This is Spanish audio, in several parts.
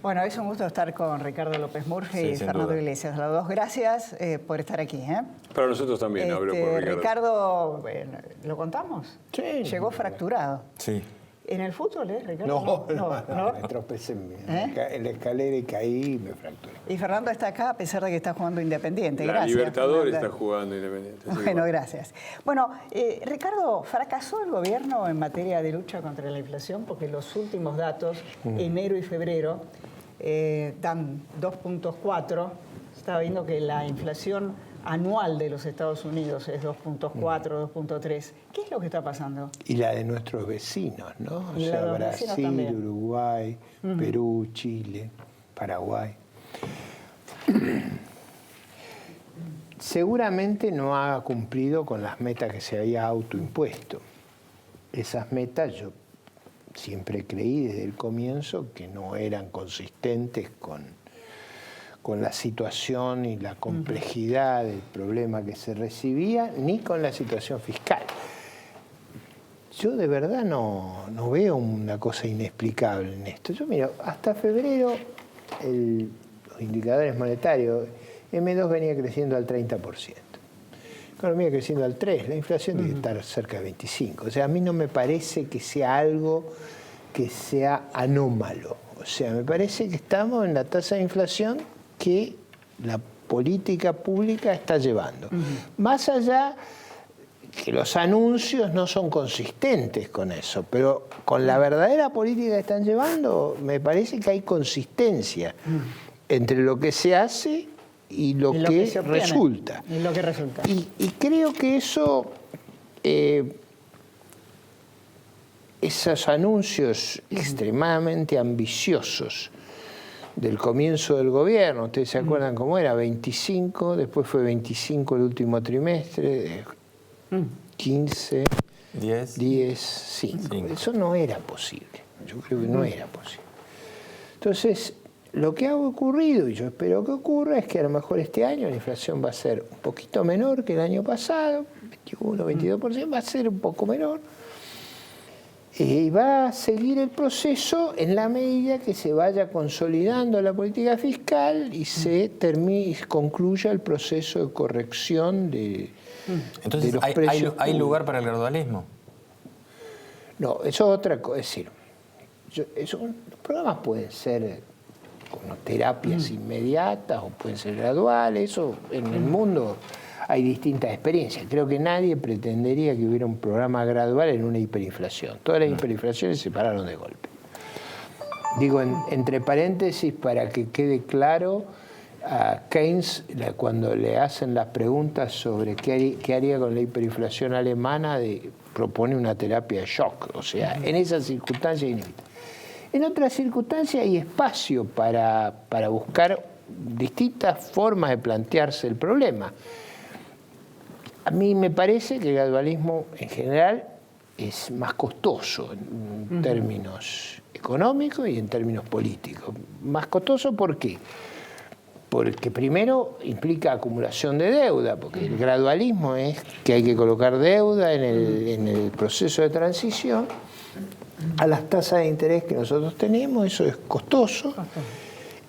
Bueno, es un gusto estar con Ricardo López Murphy y Fernando Iglesias. Los dos, gracias por estar aquí. Para nosotros también, hablo por Ricardo. Ricardo, ¿lo contamos? Sí. Llegó fracturado. Sí. ¿En el fútbol, Ricardo? No, me tropecé en la escalera y caí y me fracturé. Y Fernando está acá a pesar de que está jugando Independiente. La Gracias. Libertadores está jugando Independiente. Bueno, gracias. Bueno, Ricardo, ¿fracasó el gobierno en materia de lucha contra la inflación? Porque los últimos datos, enero y febrero, dan 2.4. Estaba viendo que la inflación anual de los Estados Unidos es 2.4, 2.3. ¿Qué es lo que está pasando? Y la de nuestros vecinos, ¿no? O Y sea, la de los vecinos Brasil, también. Uruguay, Perú, Chile, Paraguay. Seguramente no ha cumplido con las metas que se había autoimpuesto. Esas metas yo siempre creí desde el comienzo que no eran consistentes con la situación y la complejidad del problema que se recibía, ni con la situación fiscal. Yo de verdad no veo una cosa inexplicable en esto. Yo miro, hasta febrero los indicadores monetarios, M2 venía creciendo al 30%. La economía creciendo al 3%, la inflación tiene que estar cerca de 25%. O sea, a mí no me parece que sea algo que sea anómalo. O sea, me parece que estamos en la tasa de inflación que la política pública está llevando. Más allá que los anuncios no son consistentes con eso, pero con la verdadera política que están llevando, me parece que hay consistencia entre lo que se hace y lo que resulta. Y lo que resulta. Y creo que eso, esos anuncios extremadamente ambiciosos del comienzo del gobierno, ustedes se acuerdan cómo era, 25, después fue 25 el último trimestre, 15, 10, 5. Eso no era posible, yo creo que no era posible. Entonces, lo que ha ocurrido, y yo espero que ocurra, es que a lo mejor este año la inflación va a ser un poquito menor que el año pasado, 21, 22%, va a ser un poco menor. Y va a seguir el proceso en la medida que se vaya consolidando la política fiscal y se concluya el proceso de corrección de Entonces, los precios. ¿hay lugar para el gradualismo? No, eso es otra cosa. Es decir, los programas pueden ser como terapias inmediatas o pueden ser graduales. Eso en el mundo hay distintas experiencias. Creo que nadie pretendería que hubiera un programa gradual en una hiperinflación. Todas las hiperinflaciones se pararon de golpe. Digo, entre paréntesis, para que quede claro, a Keynes, cuando le hacen las preguntas sobre qué haría con la hiperinflación alemana, propone una terapia de shock. O sea, en esas circunstancias inevitable. En otras circunstancias hay espacio para buscar distintas formas de plantearse el problema. A mí me parece que el gradualismo en general es más costoso en términos económicos y en términos políticos. Más costoso, ¿por qué? Porque primero implica acumulación de deuda, porque el gradualismo es que hay que colocar deuda en el proceso de transición a las tasas de interés que nosotros tenemos, eso es costoso.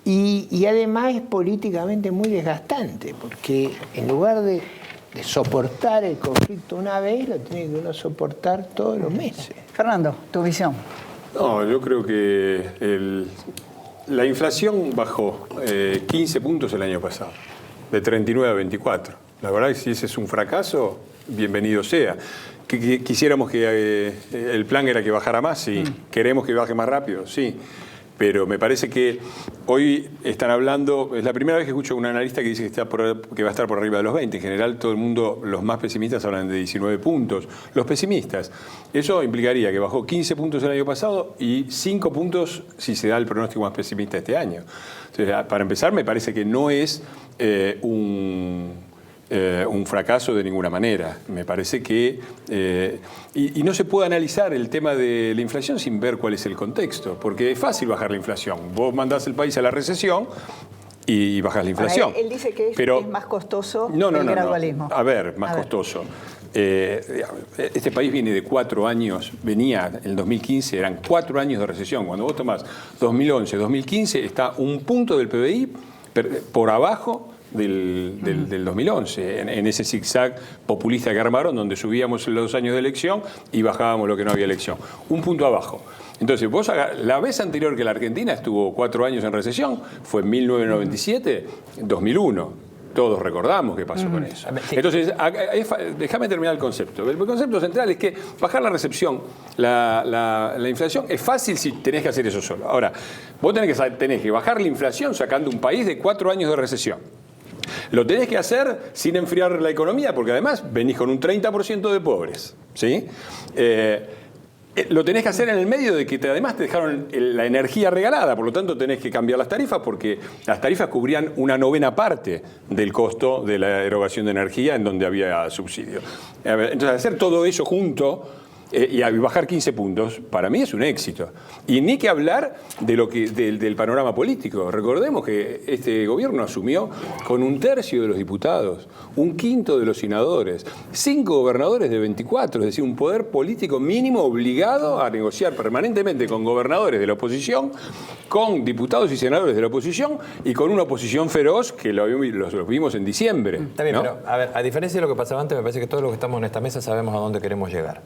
Y además es políticamente muy desgastante, porque en lugar de soportar el conflicto una vez, lo tiene que uno soportar todos los meses. Fernando, tu visión. No, yo creo que la inflación bajó 15 puntos el año pasado, de 39 a 24. La verdad es que si ese es un fracaso, bienvenido sea. Quisiéramos que el plan era que bajara más, sí. Queremos que baje más rápido, sí. Pero me parece que hoy están hablando, es la primera vez que escucho a un analista que dice que va a estar por arriba de los 20. En general, todo el mundo, los más pesimistas hablan de 19 puntos. Los pesimistas, eso implicaría que bajó 15 puntos el año pasado y 5 puntos si se da el pronóstico más pesimista este año. Entonces, para empezar, me parece que no es un fracaso de ninguna manera. Me parece que... y no se puede analizar el tema de la inflación sin ver cuál es el contexto, porque es fácil bajar la inflación. Vos mandás el país a la recesión y bajas la inflación. Él dice que es más costoso el gradualismo. A ver, más costoso. Este país viene de 4 años, venía en el 2015, eran 4 años de recesión. Cuando vos tomás 2011, 2015, está un punto del PBI por abajo del 2011, en ese zigzag populista que armaron, donde subíamos los años de elección y bajábamos lo que no había elección. Un punto abajo. Entonces, la vez anterior que la Argentina estuvo 4 años en recesión fue en 1997, 2001. Todos recordamos qué pasó con eso. Sí. Entonces, déjame terminar el concepto. El concepto central es que bajar la recepción, la inflación, es fácil si tenés que hacer eso solo. Ahora, vos tenés que bajar la inflación sacando un país de 4 años de recesión. Lo tenés que hacer sin enfriar la economía, porque además venís con un 30% de pobres, ¿sí? Lo tenés que hacer en el medio de que además te dejaron la energía regalada, por lo tanto tenés que cambiar las tarifas, porque las tarifas cubrían una 9ª parte del costo de la erogación de energía en donde había subsidio. Entonces, hacer todo eso junto y bajar 15 puntos, para mí es un éxito. Y ni que hablar del panorama político. Recordemos que este gobierno asumió con 1/3 de los diputados, 1/5 de los senadores, 5 gobernadores de 24, es decir, un poder político mínimo obligado a negociar permanentemente con gobernadores de la oposición, con diputados y senadores de la oposición y con una oposición feroz que lo vimos en diciembre. Está bien, ¿no? pero a ver, a diferencia de lo que pasaba antes, me parece que todos los que estamos en esta mesa sabemos a dónde queremos llegar.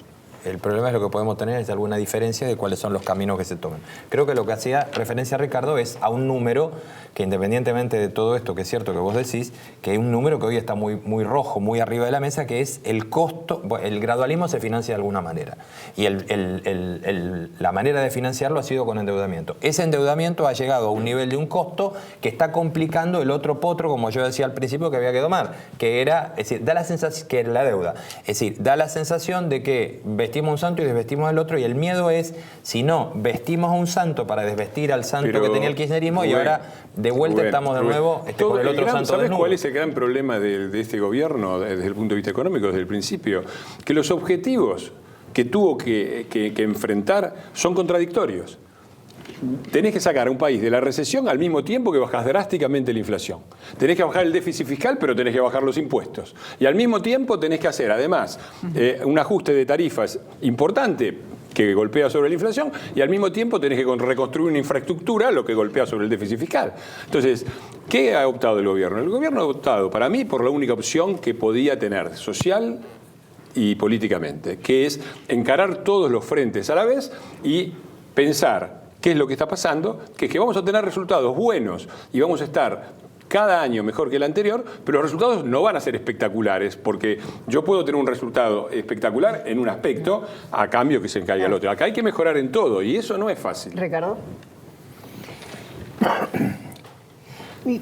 El problema es lo que podemos tener es alguna diferencia de cuáles son los caminos que se toman. Creo que lo que hacía referencia Ricardo es a un número que, independientemente de todo esto, que es cierto que vos decís, que hay un número que hoy está muy rojo, muy arriba de la mesa, que es el costo. El gradualismo se financia de alguna manera. Y la manera de financiarlo ha sido con endeudamiento. Ese endeudamiento ha llegado a un nivel de un costo que está complicando el otro potro, como yo decía al principio, que había que domar, que era, es decir, da la sensación que era la deuda. Es decir, da la sensación de que vestimos un santo y desvestimos al otro, y el miedo es, si no, vestimos a un santo para desvestir al santo que tenía el kirchnerismo, y ahora de vuelta estamos de nuevo con el otro santo ¿Sabes desnudo? cuál es el gran problema de este gobierno desde el punto de vista económico, desde el principio? Que los objetivos que tuvo que enfrentar son contradictorios. Tenés que sacar a un país de la recesión al mismo tiempo que bajás drásticamente la inflación. Tenés que bajar el déficit fiscal, pero tenés que bajar los impuestos. Y al mismo tiempo tenés que hacer, además, un ajuste de tarifas importante que golpea sobre la inflación, y al mismo tiempo tenés que reconstruir una infraestructura, lo que golpea sobre el déficit fiscal. Entonces, ¿qué ha optado el gobierno? El gobierno ha optado, para mí, por la única opción que podía tener, social y políticamente, que es encarar todos los frentes a la vez y pensar qué es lo que está pasando, que es que vamos a tener resultados buenos y vamos a estar cada año mejor que el anterior, pero los resultados no van a ser espectaculares, porque yo puedo tener un resultado espectacular en un aspecto a cambio que se encaiga el otro. Acá hay que mejorar en todo y eso no es fácil. Ricardo. Y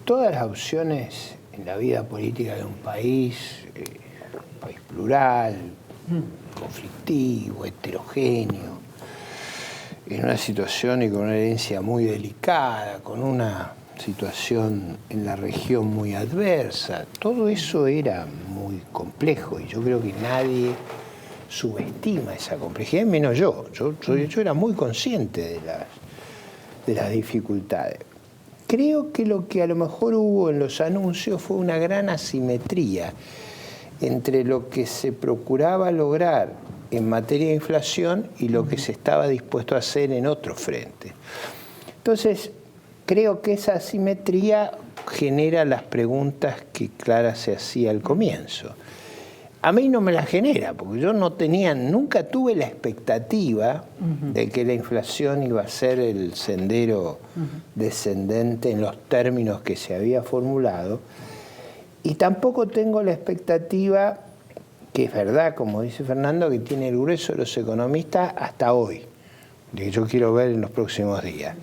todas las opciones en la vida política de un país plural, conflictivo, heterogéneo, en una situación y con una herencia muy delicada, con una situación en la región muy adversa, todo eso era muy complejo y yo creo que nadie subestima esa complejidad, menos yo. Yo era muy consciente de las dificultades. Creo que lo que a lo mejor hubo en los anuncios fue una gran asimetría entre lo que se procuraba lograr en materia de inflación y lo que se estaba dispuesto a hacer en otro frente. Entonces, creo que esa asimetría genera las preguntas que Clara se hacía al comienzo. A mí no me las genera, porque yo nunca tuve la expectativa de que la inflación iba a ser el sendero descendente en los términos que se había formulado, y tampoco tengo la expectativa, que es verdad, como dice Fernando, que tiene el grueso de los economistas hasta hoy, de que yo quiero ver en los próximos días,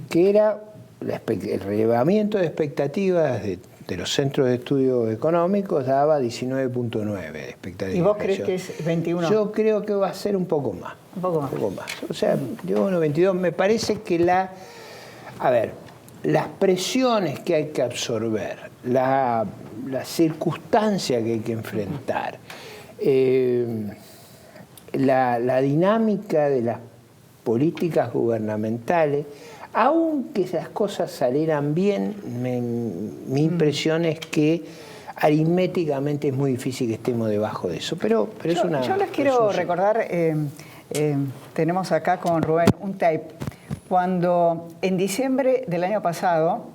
que era el relevamiento de expectativas de los centros de estudio económicos daba 19.9 de expectativa. ¿Y vos crees que es 21? Yo creo que va a ser un poco más. Un poco más. O sea, yo 22, me parece que las presiones que hay que absorber, la circunstancia que hay que enfrentar, la dinámica de las políticas gubernamentales, aunque las cosas salieran bien, mi impresión es que aritméticamente es muy difícil que estemos debajo de eso, pero es una... Yo les quiero recordar, tenemos acá con Rubén un tape, cuando en diciembre del año pasado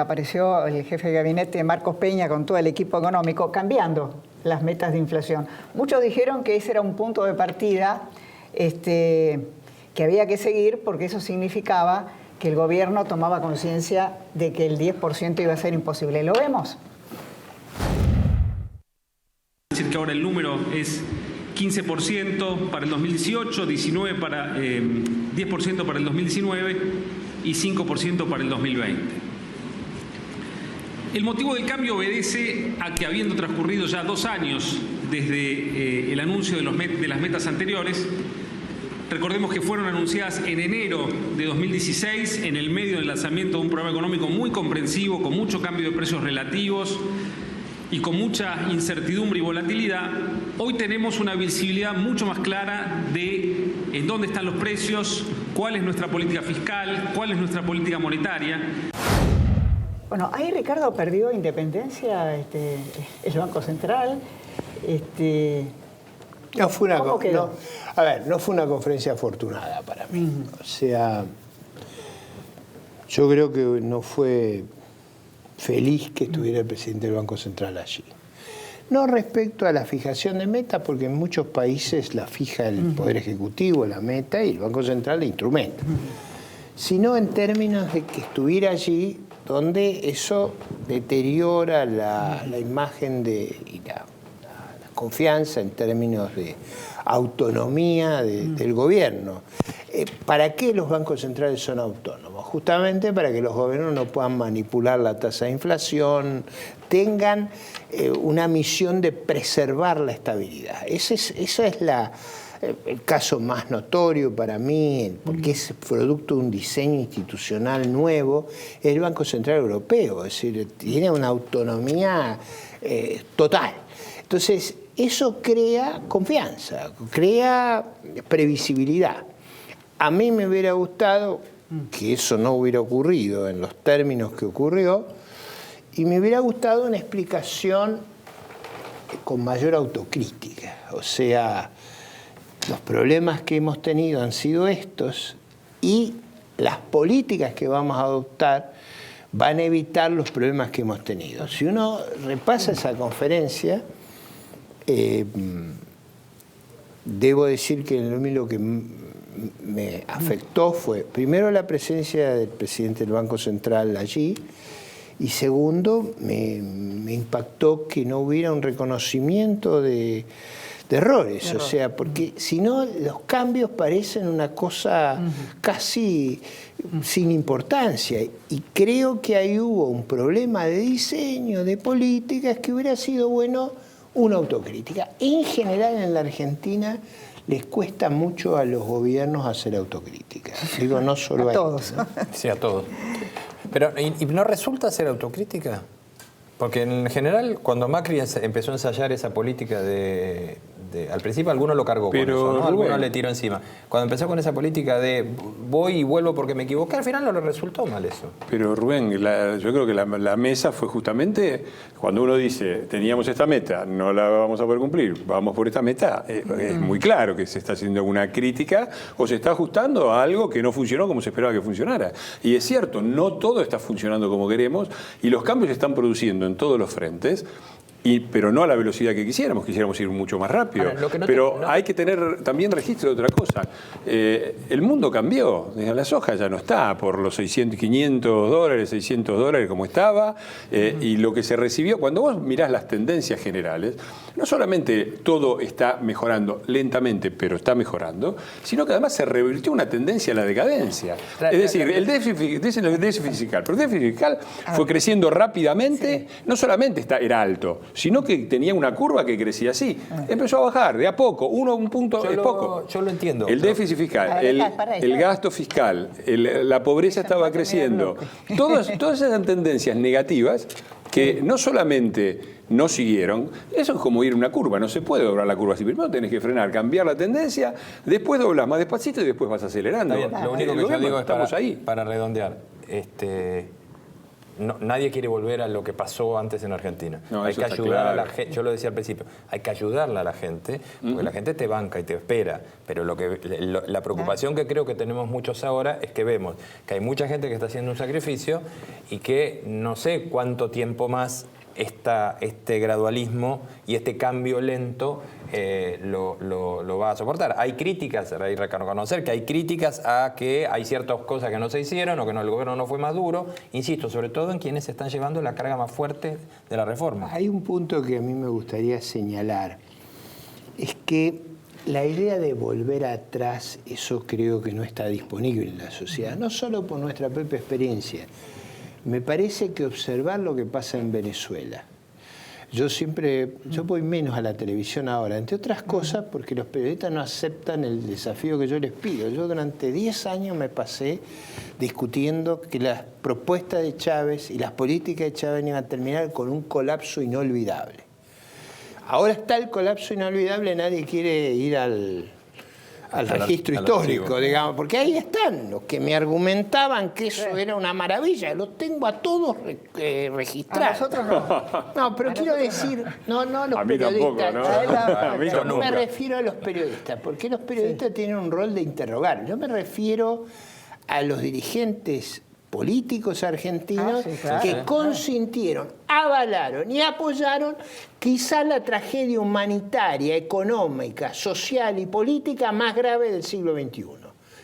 apareció el jefe de gabinete Marcos Peña con todo el equipo económico cambiando las metas de inflación. Muchos dijeron que ese era un punto de partida que había que seguir porque eso significaba que el gobierno tomaba conciencia de que el 10% iba a ser imposible. ¿Lo vemos? Decir que ahora el número es 15% para el 2018, 10% para el 2019 y 5% para el 2020. El motivo del cambio obedece a que, habiendo transcurrido ya 2 años desde el anuncio de las metas anteriores, recordemos que fueron anunciadas en enero de 2016, en el medio del lanzamiento de un programa económico muy comprensivo, con mucho cambio de precios relativos y con mucha incertidumbre y volatilidad. Hoy tenemos una visibilidad mucho más clara de en dónde están los precios, cuál es nuestra política fiscal, cuál es nuestra política monetaria. Bueno, ahí Ricardo perdió independencia el Banco Central. No fue una, ¿Cómo quedó? no fue una conferencia afortunada para mí. O sea, yo creo que no fue feliz que estuviera el presidente del Banco Central allí. No respecto a la fijación de meta, porque en muchos países la fija el Poder Ejecutivo, la meta, y el Banco Central la instrumenta. Sino en términos de que estuviera allí, donde eso deteriora la imagen y la confianza en términos de autonomía del gobierno. ¿Para qué los bancos centrales son autónomos? Justamente para que los gobiernos no puedan manipular la tasa de inflación, tengan una misión de preservar la estabilidad. Esa es el caso más notorio para mí, porque es producto de un diseño institucional nuevo, el Banco Central Europeo, es decir, tiene una autonomía total. Entonces, eso crea confianza, crea previsibilidad. A mí me hubiera gustado que eso no hubiera ocurrido en los términos que ocurrió, y me hubiera gustado una explicación con mayor autocrítica. O sea, los problemas que hemos tenido han sido estos, y las políticas que vamos a adoptar van a evitar los problemas que hemos tenido. Si uno repasa esa conferencia, debo decir que lo que me afectó fue, primero, la presencia del presidente del Banco Central allí, y segundo, me impactó que no hubiera un reconocimiento de errores. O sea, porque si no, los cambios parecen una cosa casi sin importancia, y creo que ahí hubo un problema de diseño, de políticas, que hubiera sido bueno una autocrítica. En general, en la Argentina les cuesta mucho a los gobiernos hacer autocrítica. Digo, no solo a todos. ellos, ¿no? Sí, a todos. Pero, ¿y no resulta ser autocrítica? Porque en general, cuando Macri empezó a ensayar esa política al principio alguno lo cargó, pero con eso, ¿no? Alguno Rubén, le tiró encima. Cuando empezó con esa política de voy y vuelvo porque me equivoqué, al final no le resultó mal eso. Pero Rubén, yo creo que la mesa fue justamente cuando uno dice, teníamos esta meta, no la vamos a poder cumplir, vamos por esta meta, es muy claro que se está haciendo una crítica o se está ajustando a algo que no funcionó como se esperaba que funcionara. Y es cierto, no todo está funcionando como queremos, y los cambios se están produciendo en todos los frentes, pero no a la velocidad que quisiéramos ir mucho más rápido. Ahora, hay que tener también registro de otra cosa. El mundo cambió, la soja ya no está por los $500, $600 como estaba, y lo que se recibió, cuando vos mirás las tendencias generales, no solamente todo está mejorando lentamente, pero está mejorando, sino que además se revirtió una tendencia a la decadencia. Es decir, el déficit fiscal, pero el déficit fiscal fue creciendo rápidamente, no solamente era alto, sino que tenía una curva que crecía así. Empezó a bajar de a poco, un punto es poco. Yo lo entiendo. El déficit fiscal, el gasto fiscal, la pobreza estaba creciendo. Todas esas tendencias negativas que no solamente no siguieron, eso es como ir en una curva, no se puede doblar la curva así. Primero tenés que frenar, cambiar la tendencia, después doblás más despacito y después vas acelerando. Lo único que yo digo es estamos ahí. para redondear. nadie quiere volver a lo que pasó antes en Argentina. No, hay eso que está ayudar a claro. la gente, yo lo decía al principio, hay que ayudarla a la gente, porque la gente te banca y te espera, pero la preocupación que creo que tenemos muchos ahora es que vemos que hay mucha gente que está haciendo un sacrificio y que no sé cuánto tiempo más este gradualismo y este cambio lento lo va a soportar. Hay críticas, hay que reconocer que hay críticas a que hay ciertas cosas que no se hicieron o que el gobierno no fue más duro, insisto, sobre todo en quienes están llevando la carga más fuerte de la reforma. Hay un punto que a mí me gustaría señalar, es que la idea de volver atrás, eso creo que no está disponible en la sociedad, no solo por nuestra propia experiencia. Me parece que observar lo que pasa en Venezuela. Yo voy menos a la televisión ahora, entre otras cosas porque los periodistas no aceptan el desafío que yo les pido. Yo durante 10 años me pasé discutiendo que las propuestas de Chávez y las políticas de Chávez iban a terminar con un colapso inolvidable. Ahora está el colapso inolvidable, nadie quiere ir al registro histórico, digamos, porque ahí están los que me argumentaban que eso era una maravilla, los tengo a todos registrados. A nosotros no. No, pero quiero decir, no los A mí periodistas. tampoco, ¿no? A mí Yo nunca. me refiero a los periodistas, porque los periodistas tienen un rol de interrogar. Yo me refiero a los dirigentes políticos argentinos claro. que consintieron, avalaron y apoyaron quizá la tragedia humanitaria, económica, social y política más grave del siglo XXI.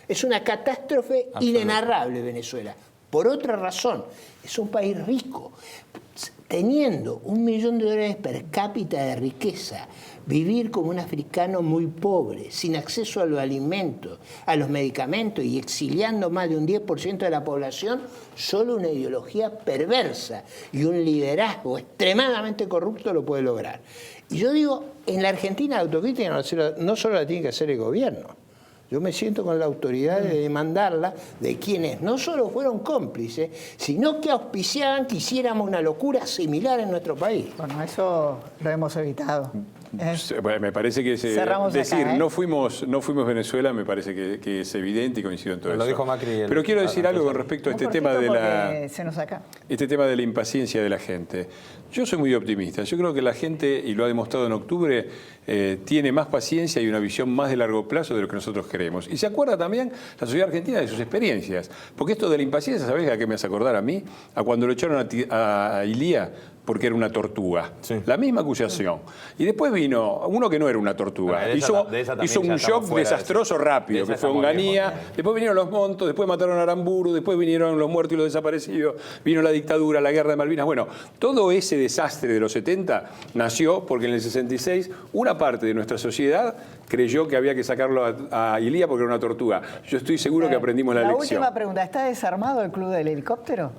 Es una catástrofe inenarrable Venezuela. Por otra razón, es un país rico, teniendo $1 millón per cápita de riqueza, vivir como un africano muy pobre, sin acceso a los alimentos, a los medicamentos y exiliando más de un 10% de la población, solo una ideología perversa y un liderazgo extremadamente corrupto lo puede lograr. Y yo digo, en la Argentina la autocrítica no solo la tiene que hacer el gobierno. Yo me siento con la autoridad de demandarla de quienes no solo fueron cómplices, sino que auspiciaban que hiciéramos una locura similar en nuestro país. Bueno, eso lo hemos evitado. Me parece que Cerramos decir acá, ¿eh? no fuimos Venezuela me parece que es evidente y coincido en todo Lo eso. dijo Macri Pero quiero decir algo con respecto a Un este tema cortito de la... porque se nos acaba. Este tema de la impaciencia de la gente. Yo soy muy optimista. Yo creo que la gente, y lo ha demostrado en octubre, tiene más paciencia y una visión más de largo plazo de lo que nosotros queremos. Y se acuerda también la sociedad argentina de sus experiencias. Porque esto de la impaciencia, ¿sabés a qué me hace acordar a mí? A cuando lo echaron a Ilía porque era una tortuga. Sí. La misma acusación. Y después vino uno que no era una tortuga. Bueno, de esa también hizo un ya estamos shock fuera de desastroso eso. rápido, De que esa fue Onganía. estamos lejos. Después vinieron los Montos, después mataron a Aramburu, después vinieron los muertos y los desaparecidos, vino la dictadura, la guerra de Malvinas. Bueno, todo ese desastre de los 70 nació porque en el 66 una parte de nuestra sociedad creyó que había que sacarlo a Ilía porque era una tortuga. Yo estoy seguro que aprendimos la lección. Última pregunta, ¿está desarmado el club del helicóptero?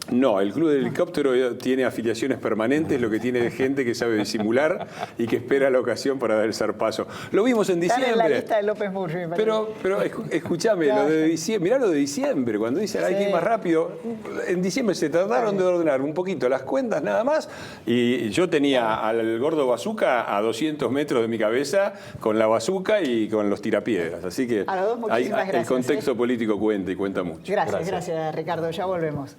No, el Club del Helicóptero tiene afiliaciones permanentes, lo que tiene de gente que sabe disimular y que espera la ocasión para dar el zarpazo. Lo vimos en Están diciembre. en la lista de López Murphy, me parece. Pero escúchame, lo de diciembre, mirá lo de diciembre, cuando dicen hay que ir más rápido. En diciembre se trataron de ordenar un poquito las cuentas nada más y yo tenía al gordo Bazooka a 200 metros de mi cabeza con la bazooka y con los tirapiedras. Así que A los dos, muchísimas el gracias, contexto político cuenta y cuenta mucho. Gracias, Ricardo. Ya volvemos.